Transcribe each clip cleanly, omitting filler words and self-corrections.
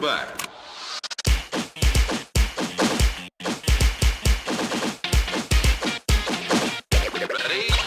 Welcome back. Ready?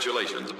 Congratulations.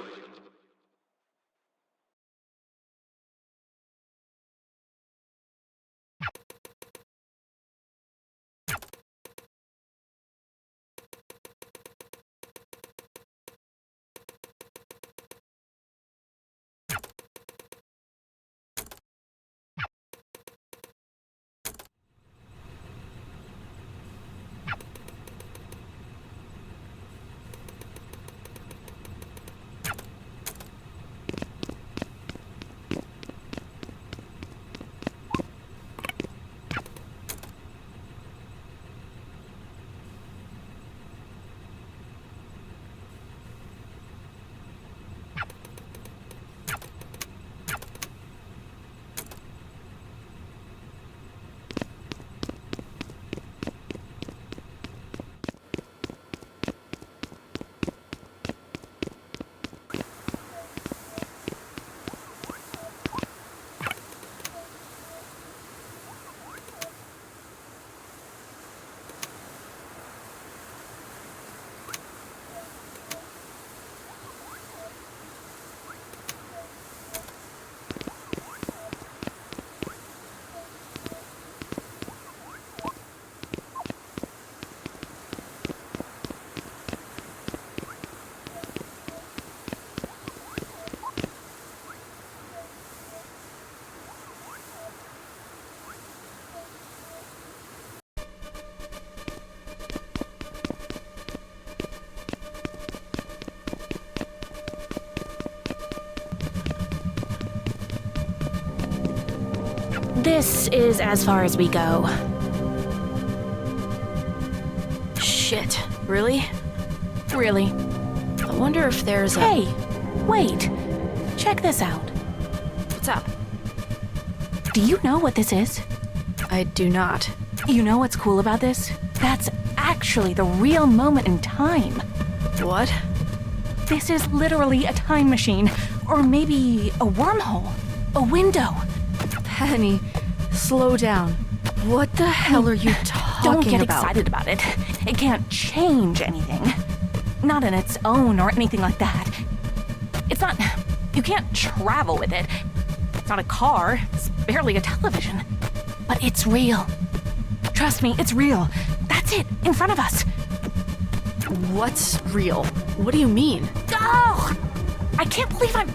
This is as far as we go. Shit, really? Really. I wonder if there's a... Hey, wait. Check this out. What's up? Do you know what this is? I do not. You know what's cool about this? That's actually the real moment in time. What? This is literally a time machine, or maybe a wormhole, a window. Penny, slow down. What the hell are you talking about? Don't get excited about it. It can't change anything. Not on its own or anything like that. It's not... You can't travel with it. It's not a car. It's barely a television. But it's real. Trust me, it's real. That's it, in front of us. What's real? What do you mean? Oh! I can't believe I'm...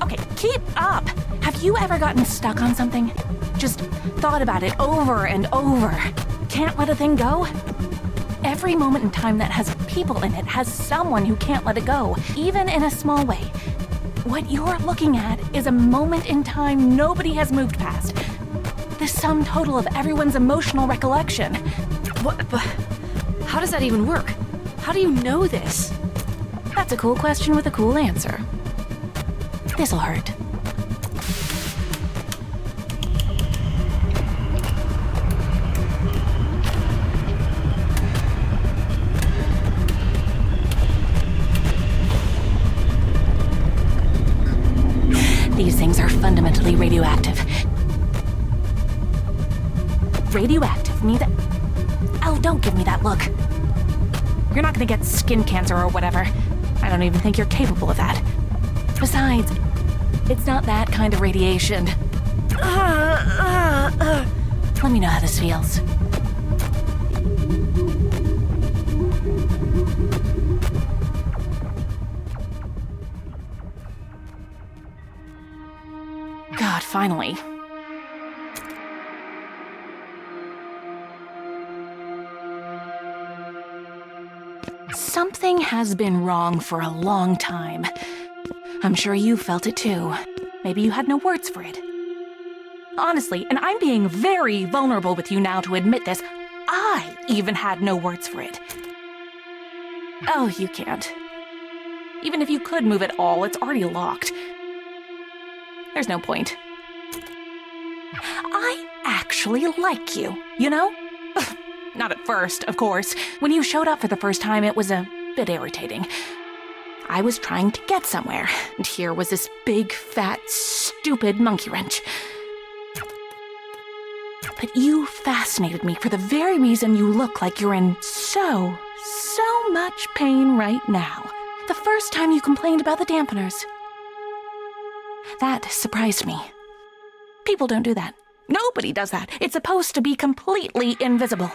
Okay, keep up. Have you ever gotten stuck on something? Just thought about it over and over. Can't let a thing go? Every moment in time that has people in it has someone who can't let it go, even in a small way. What you're looking at is a moment in time nobody has moved past. The sum total of everyone's emotional recollection. What? But how does that even work? How do you know this? That's a cool question with a cool answer. This'll hurt. These things are fundamentally radioactive. Radioactive means... Oh, don't give me that look. You're not gonna get skin cancer or whatever. I don't even think you're capable of that. Besides, it's not that kind of radiation. Let me know how this feels. God, finally. Something has been wrong for a long time. I'm sure you felt it too. Maybe you had no words for it. Honestly, and I'm being very vulnerable with you now to admit this, I even had no words for it. Oh, you can't. Even if you could move it all, it's already locked. There's no point. I actually like you, you know? Not at first, of course. When you showed up for the first time, it was a bit irritating. I was trying to get somewhere, and here was this big, fat, stupid monkey wrench. But you fascinated me for the very reason you look like you're in so much pain right now. The first time you complained about the dampeners. That surprised me. People don't do that. Nobody does that. It's supposed to be completely invisible.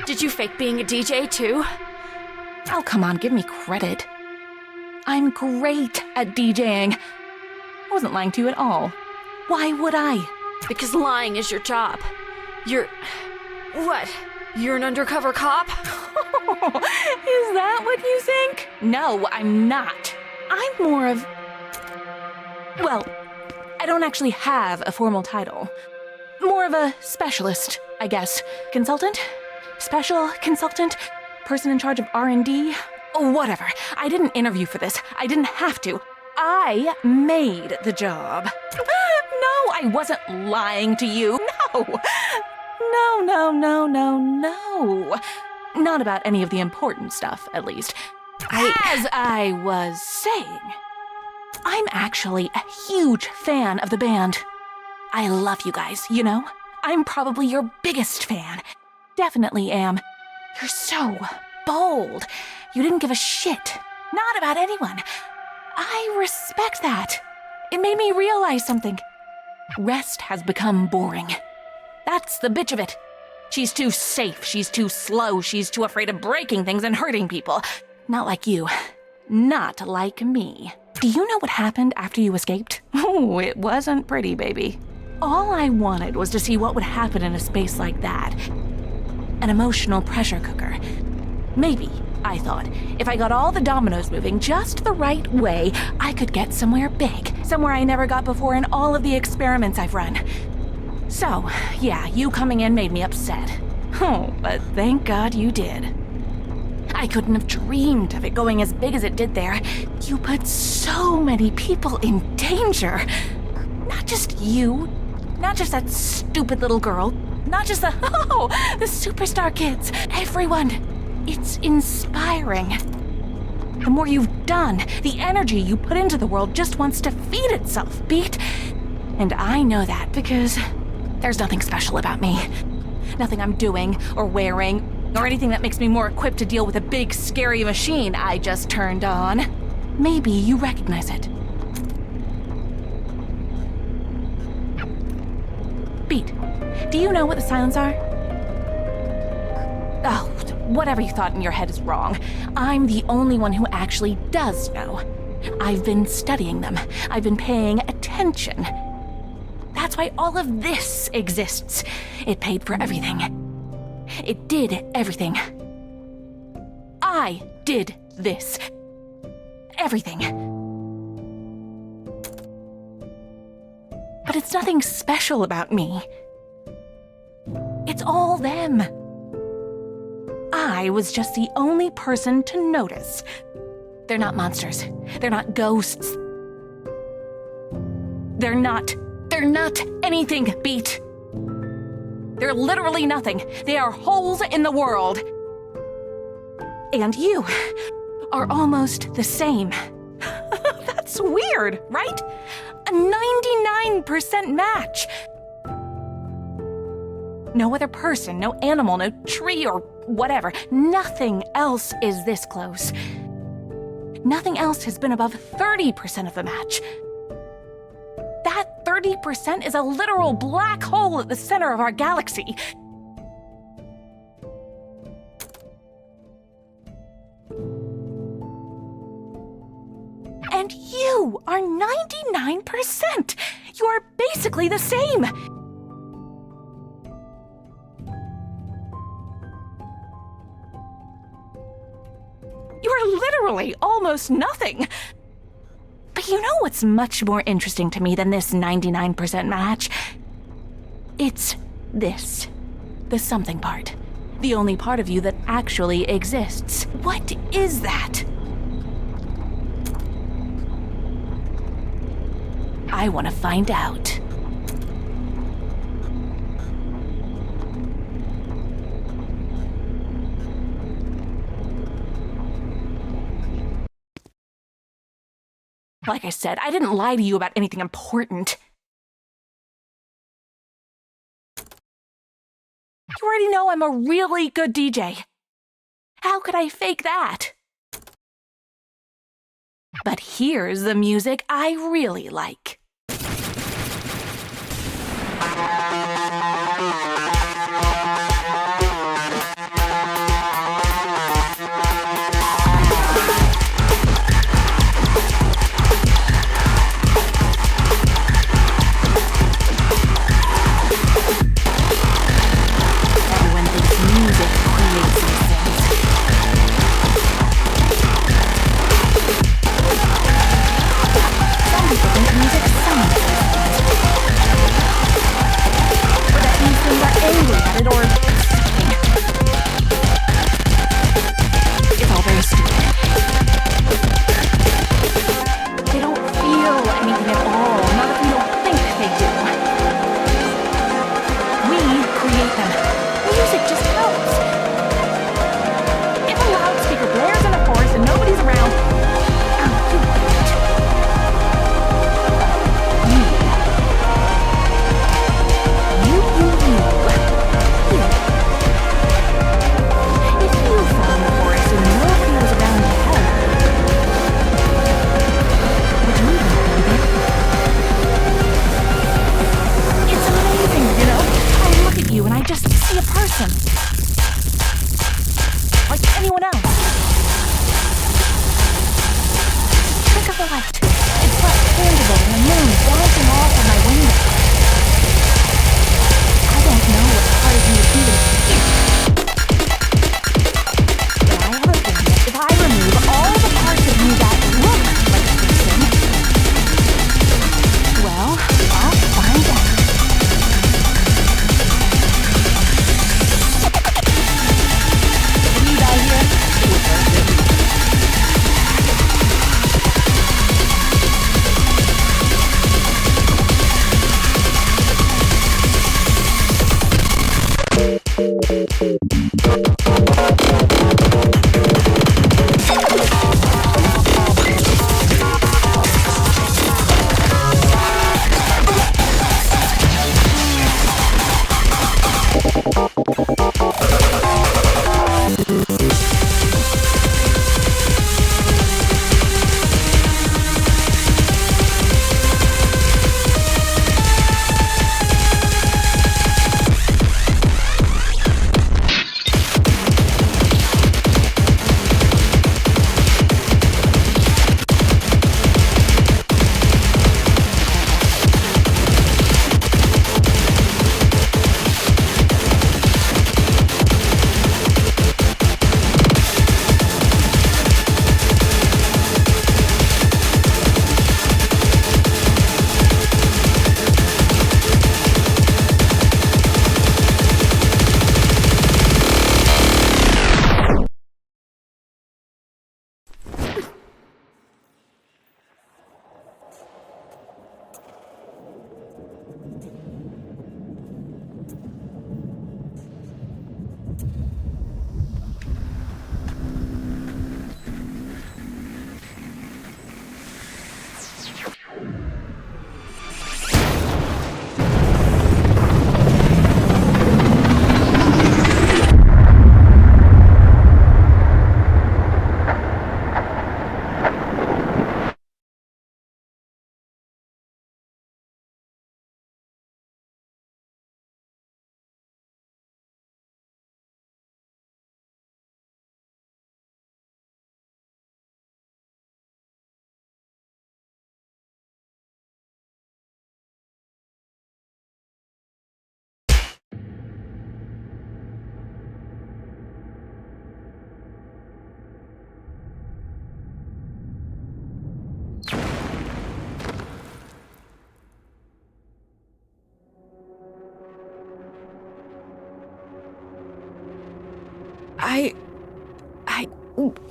Did you fake being a DJ too? Oh, come on, give me credit. I'm great at DJing. I wasn't lying to you at all. Why would I? Because lying is your job. You're... What? You're an undercover cop? Is that what you think? No, I'm not. I'm more of... Well, I don't actually have a formal title. More of a specialist, I guess. Consultant? Special consultant? Person in charge of R&D? Whatever. I didn't interview for this. I didn't have to. I made the job. No, I wasn't lying to you. No. No. Not about any of the important stuff, at least. As I was saying, I'm actually a huge fan of the band. I love you guys, you know? I'm probably your biggest fan. Definitely am. You're so bold. You didn't give a shit. Not about anyone. I respect that. It made me realize something. Rest has become boring. That's the bitch of it. She's too safe, she's too slow, she's too afraid of breaking things and hurting people. Not like you. Not like me. Do you know what happened after you escaped? Oh, it wasn't pretty, baby. All I wanted was to see what would happen in a space like that. An emotional pressure cooker. Maybe, I thought, if I got all the dominoes moving just the right way, I could get somewhere big, somewhere I never got before in all of the experiments I've run. So, yeah, you coming in made me upset. Oh, but thank God you did. I couldn't have dreamed of it going as big as it did there. You put so many people in danger. Not just you, not just that stupid little girl, not just the superstar kids, everyone. It's inspiring. The more you've done, the energy you put into the world just wants to feed itself, Beat. And I know that because there's nothing special about me. Nothing I'm doing or wearing or anything that makes me more equipped to deal with a big, scary machine I just turned on. Maybe you recognize it. Beat, do you know what the silents are? Oh, whatever you thought in your head is wrong. I'm the only one who actually does know. I've been studying them. I've been paying attention. That's why all of this exists. It paid for everything. It did everything. I did this. Everything. But it's nothing special about me. It's all them. I was just the only person to notice. They're not monsters. They're not ghosts. They're not anything, Beat. They're literally nothing. They are holes in the world. And you are almost the same. That's weird, right? A 99% match. No other person, no animal, no tree or whatever. Nothing else is this close. Nothing else has been above 30% of the match. That 30% is a literal black hole at the center of our galaxy. And you are 99%. You are basically the same. You are literally almost nothing. But you know what's much more interesting to me than this 99% match? It's this. The something part. The only part of you that actually exists. What is that? I want to find out. Like I said, I didn't lie to you about anything important. You already know I'm a really good DJ. How could I fake that? But here's the music I really like.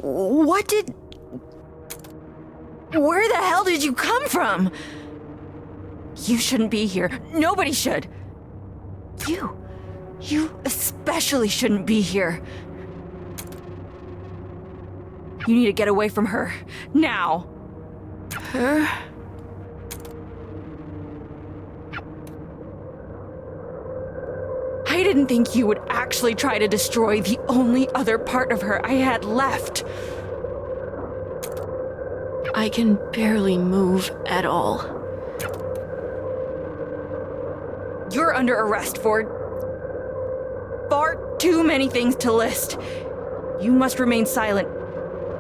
What did... Where the hell did you come from? You shouldn't be here. Nobody should. You especially shouldn't be here. You need to get away from her. Now. Her? I didn't think you would actually try to destroy the only other part of her I had left. I can barely move at all. You're under arrest for far too many things to list. You must remain silent.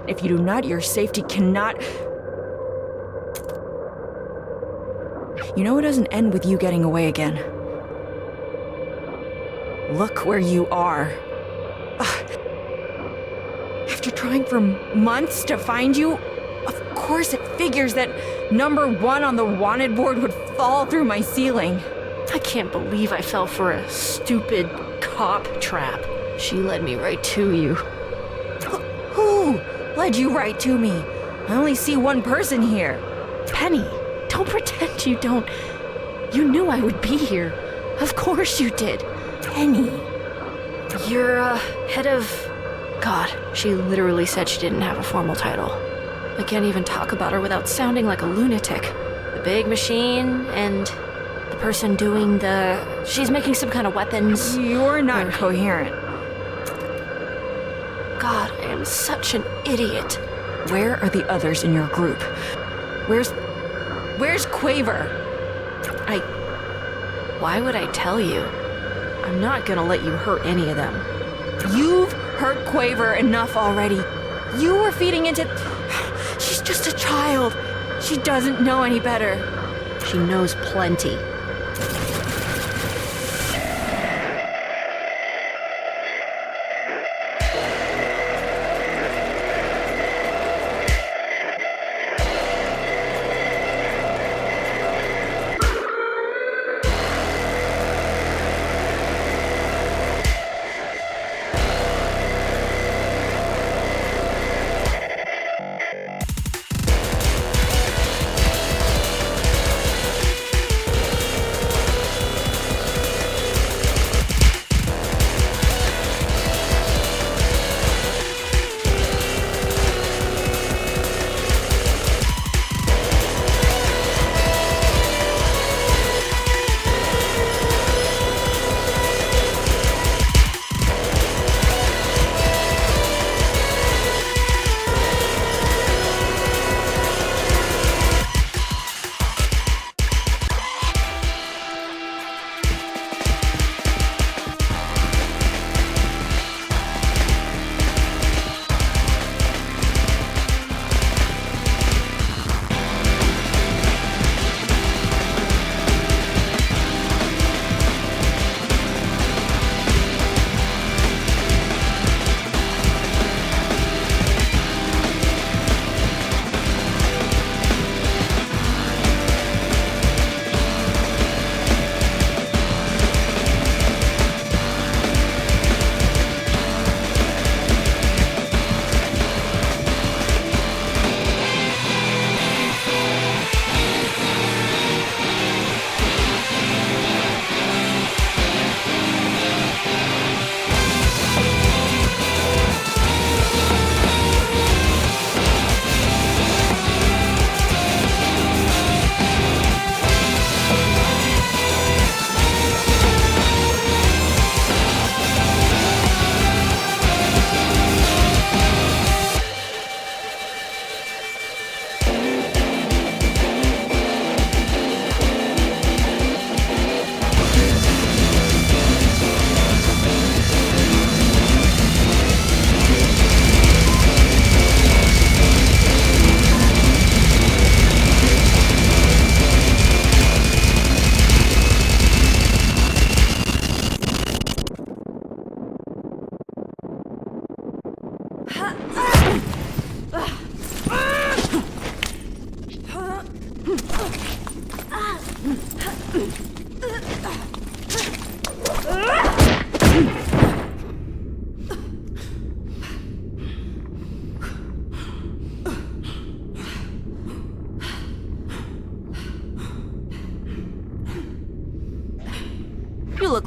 If you do not, your safety cannot... You know it doesn't end with you getting away again. Look where you are. After trying for months to find you, of course it figures that number 1 on the wanted board would fall through my ceiling. I can't believe I fell for a stupid cop trap. She led me right to you. Who led you right to me? I only see one person here. Penny, don't pretend you don't. You knew I would be here. Of course you did. Penny. You're, head of... God, she literally said she didn't have a formal title. I can't even talk about her without sounding like a lunatic. The big machine and the person doing the... She's making some kind of weapons. You're not coherent. God, I am such an idiot. Where are the others in your group? Where's Quaver? Why would I tell you? I'm not gonna let you hurt any of them. You've hurt Quaver enough already. You were feeding into... She's just a child. She doesn't know any better. She knows plenty.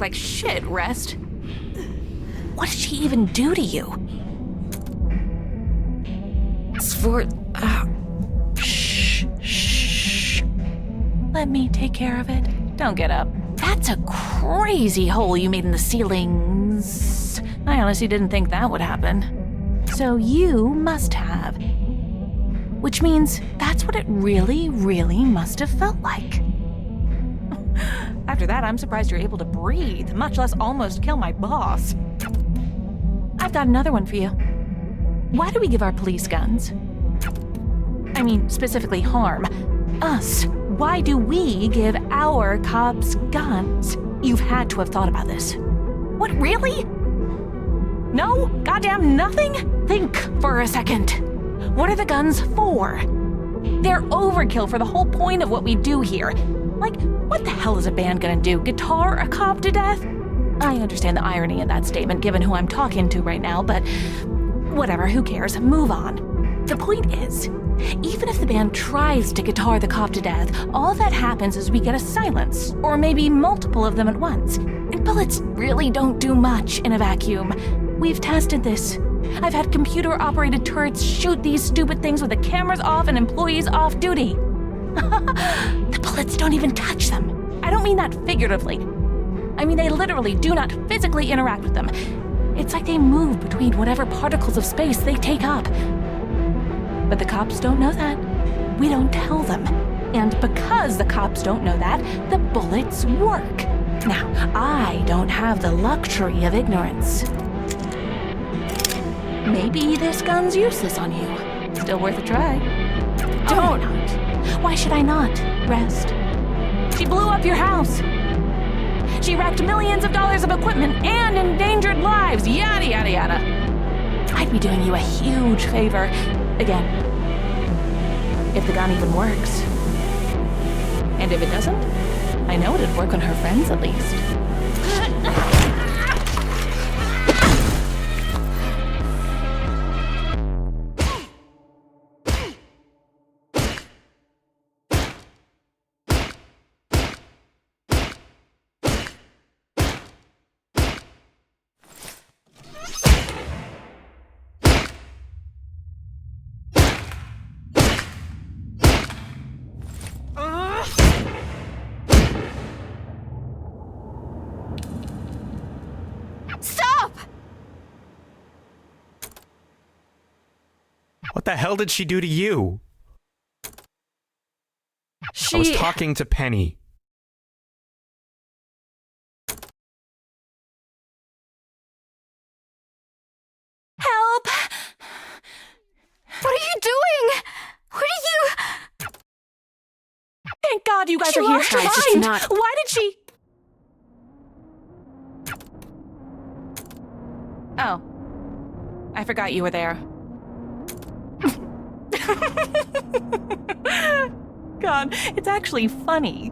like shit, Rest. What did she even do to you? Shh. Let me take care of it. Don't get up. That's a crazy hole you made in the ceilings. I honestly didn't think that would happen. So you must have. Which means that's what it really, really must have felt like. After that, I'm surprised you're able to breathe, much less almost kill my boss. I've got another one for you. Why do we give our police guns? I mean, specifically harm us. Why do we give our cops guns? You've had to have thought about this. What, really? No? Goddamn nothing? Think for a second. What are the guns for? They're overkill for the whole point of what we do here. Like, what the hell is a band gonna do? Guitar a cop to death? I understand the irony in that statement given who I'm talking to right now, but whatever, who cares? Move on. The point is, even if the band tries to guitar the cop to death, all that happens is we get a silence, or maybe multiple of them at once. And bullets really don't do much in a vacuum. We've tested this. I've had computer-operated turrets shoot these stupid things with the cameras off and employees off duty. The bullets don't even touch them. I don't mean that figuratively. I mean they literally do not physically interact with them. It's like they move between whatever particles of space they take up. But the cops don't know that. We don't tell them. And because the cops don't know that, the bullets work. Now, I don't have the luxury of ignorance. Maybe this gun's useless on you. Still worth a try. Don't. Why should I not? Rest. She blew up your house. She wrecked millions of dollars of equipment and endangered lives. Yada, yada, yada. I'd be doing you a huge favor. Again, if the gun even works. And if it doesn't, I know it'd work on her friends at least. What the hell did she do to you? I was talking to Penny. Help! What are you doing? What are you... Thank God you guys She are here. lost her mind. Not... Why did she... Oh. I forgot you were there. God, it's actually funny.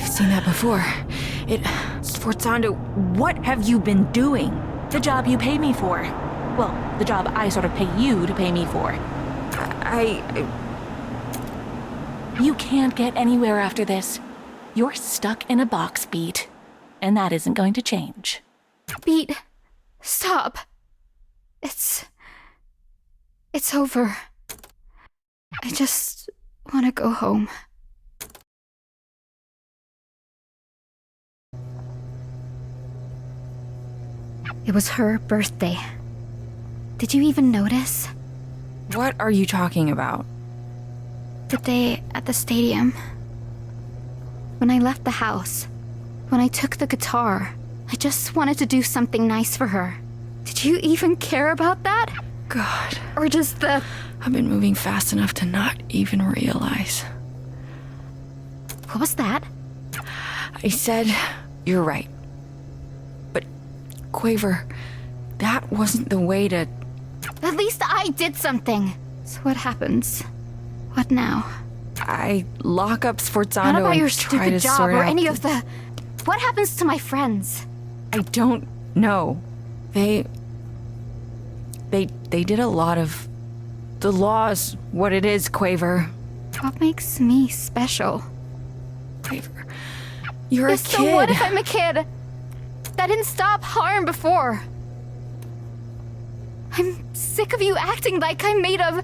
Seen that before. Sforzando, what have you been doing? The job you pay me for. Well, the job I sort of pay you to pay me for. You can't get anywhere after this. You're stuck in a box, Beat. And that isn't going to change. Beat, stop. It's over. I just want to go home. It was her birthday. Did you even notice? What are you talking about? The day at the stadium. When I left the house. When I took the guitar. I just wanted to do something nice for her. Did you even care about that? God. Or just the... I've been moving fast enough to not even realize. What was that? I said, you're right. But, Quaver, that wasn't the way to... At least I did something. So what happens? What now? I lock up Sforzando Not about and your try to stupid job sort or out any of the... What happens to my friends? I don't know. They did a lot of... The law's what it is, Quaver. What makes me special? Quaver, you're a Yeah, kid. so what if I'm a kid? That didn't stop harm before. I'm sick of you acting like I'm made of...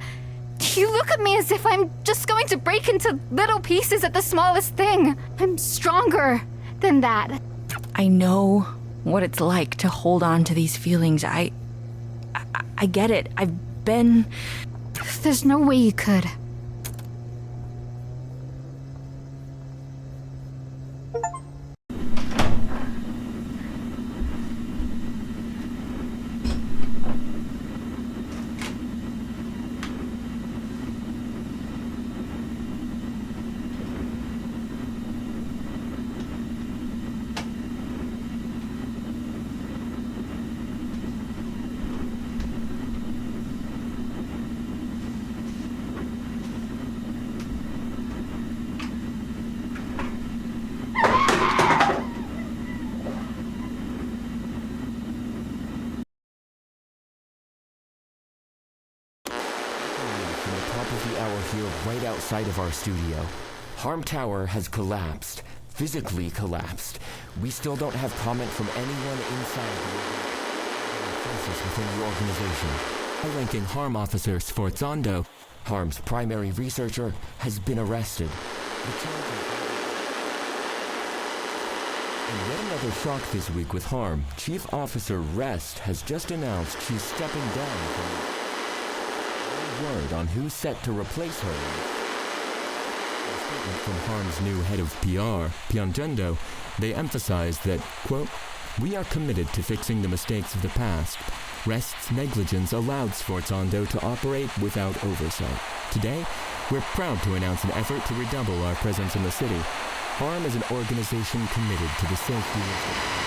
You look at me as if I'm just going to break into little pieces at the smallest thing. I'm stronger than that. I know what it's like to hold on to these feelings. I get it. I've been... There's no way you could. From the top of the hour here, right outside of our studio. Harm Tower has collapsed. Physically collapsed. We still don't have comment from anyone inside the crisis within the organization. High-ranking Harm officer Sforzando, Harm's primary researcher, has been arrested. In yet another shock this week with Harm, Chief Officer Rest has just announced she's stepping down from... word on who's set to replace her. In a statement from Harm's new head of PR, Piangendo, they emphasize that, quote, "We are committed to fixing the mistakes of the past. Rest's negligence allowed Sforzando to operate without oversight. Today, we're proud to announce an effort to redouble our presence in the city. Harm is an organization committed to the safety of